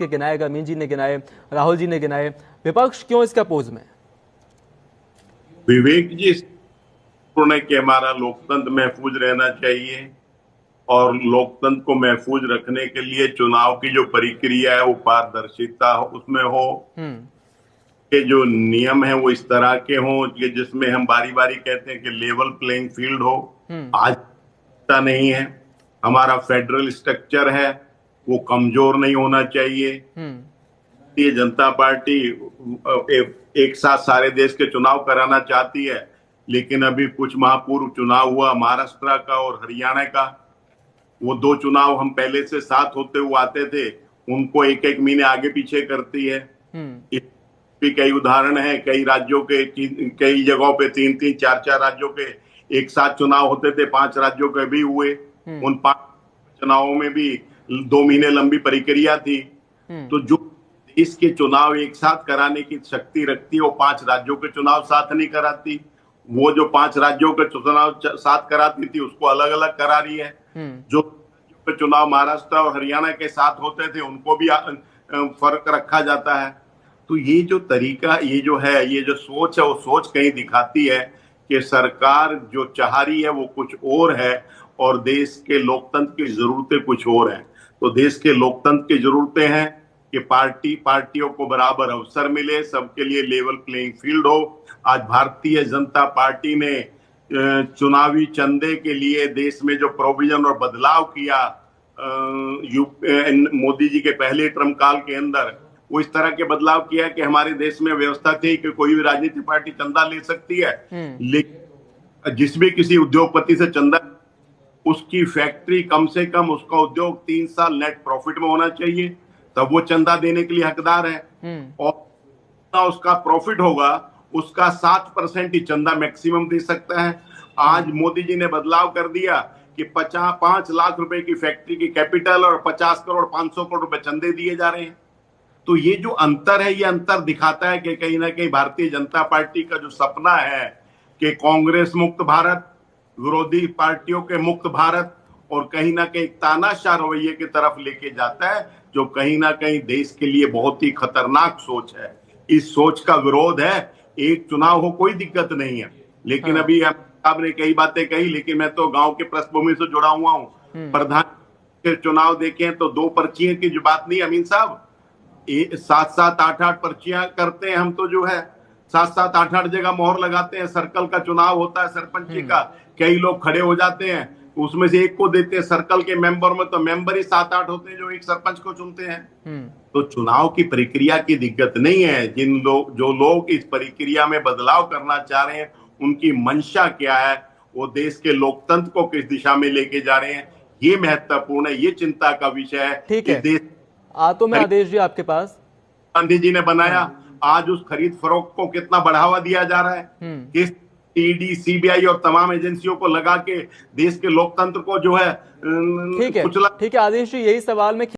के गिनाए, गमीन जी ने गिनाए, राहुल जी ने गिनाए, विपक्ष क्यों इसका पोज में? विवेक जी पूर्ण कि हमारा लोकतंत्र महफूज रहना चाहिए और लोकतंत्र को महफूज रखने के लिए चुनाव की जो प्रक्रिया है वो पारदर्शिता उसमें हो, के जो नियम है वो इस तरह के हों कि जिसमें हम बारी बारी कहते हैं कि लेवल प्लेइंग फील्ड हो। आज ऐसा नहीं है। हमारा फेडरल स्ट्रक्चर है वो कमजोर नहीं होना चाहिए। भारतीय जनता पार्टी एक साथ सारे देश के चुनाव कराना चाहती है, लेकिन अभी कुछ माह पूर्व चुनाव हुआ महाराष्ट्र का और हरियाणा का। वो दो चुनाव हम पहले से साथ होते हुए आते थे, उनको एक एक महीने आगे पीछे करती है। भी कई उदाहरण है, कई राज्यों के, कई जगहों पे तीन तीन चार चार राज्यों के एक साथ चुनाव होते थे, 5 राज्यों के भी हुए। उन 5 चुनावों में भी 2 महीने लंबी प्रक्रिया थी। तो जो देश के चुनाव एक साथ कराने की शक्ति रखती है वो 5 राज्यों के चुनाव साथ नहीं कराती। वो जो 5 राज्यों के चुनाव साथ कराती थी उसको अलग अलग करा रही है। जो चुनाव महाराष्ट्र और हरियाणा के साथ होते थे उनको भी फर्क रखा जाता है। तो ये जो तरीका, ये जो है, ये जो सोच है, वो सोच कहीं दिखाती है कि सरकार जो चाह रही है वो कुछ और है और देश के लोकतंत्र की जरूरतें कुछ और हैं। तो देश के लोकतंत्र की जरूरतें हैं कि पार्टियों को बराबर अवसर मिले, सबके लिए लेवल प्लेइंग फील्ड हो। आज भारतीय जनता पार्टी ने चुनावी चंदे के लिए देश में जो प्रोविजन और बदलाव किया मोदी जी के पहले टर्म काल के अंदर, वो इस तरह के बदलाव किया कि हमारे देश में व्यवस्था थी कि कोई भी राजनीतिक पार्टी चंदा ले सकती है, लेकिन जिस भी किसी उद्योगपति से चंदा, उसकी फैक्ट्री कम से कम, उसका उद्योग 3 साल नेट प्रॉफिट में होना चाहिए, तब वो चंदा देने के लिए हकदार है। और उसका प्रॉफिट होगा उसका 7% ही चंदा मैक्सिमम दे सकता है। आज मोदी जी ने बदलाव कर दिया कि 5 लाख रुपए की फैक्ट्री की कैपिटल और 50 करोड़ 500 करोड़ रुपए चंदे दिए जा रहे हैं। तो ये जो अंतर है, ये अंतर दिखाता है कि कहीं ना कहीं भारतीय जनता पार्टी का जो सपना है कि कांग्रेस मुक्त भारत, विरोधी पार्टियों के मुक्त भारत, और कहीं ना कहीं तानाशाह रवैये की तरफ लेके जाता है, जो कहीं ना कहीं देश के लिए बहुत ही खतरनाक सोच है। इस सोच का विरोध है। एक चुनाव हो कोई दिक्कत नहीं है, लेकिन अभी आपने कई बातें कही, लेकिन मैं तो गांव के पृष्ठभूमि से जुड़ा हुआ हूं। प्रधान के चुनाव देखें तो 2 पर्चियों की जो बात नहीं अमीन साहब, 7-7 8-8 पर्चियां करते हैं हम, तो जो है 7-7 8-8 जगह मोहर लगाते हैं। सर्कल का चुनाव होता है सरपंची का, कई लोग खड़े हो जाते हैं, उसमें से एक को देते हैं सर्कल के मेंबर में, तो मेंबर ही 7-8 होते हैं जो एक सरपंच को चुनते हैं। तो चुनाव की प्रक्रिया की दिक्कत नहीं है। जो लोग इस प्रक्रिया में बदलाव करना चाह रहे हैं, उनकी मंशा क्या है, वो देश के लोकतंत्र को किस दिशा में लेके जा रहे हैं, ये महत्वपूर्ण है, ये चिंता का विषय है। ठीक कि है, देश तो मैं आदेश जी आपके पास, गांधी जी ने बनाया, आज उस खरीद फरोख्त को कितना बढ़ावा दिया जा रहा है, किस ईडी सीबीआई और तमाम एजेंसियों को लगा के देश के लोकतंत्र को जो है ठीक है, कुचला। ठीक है आदेश जी, यही सवाल में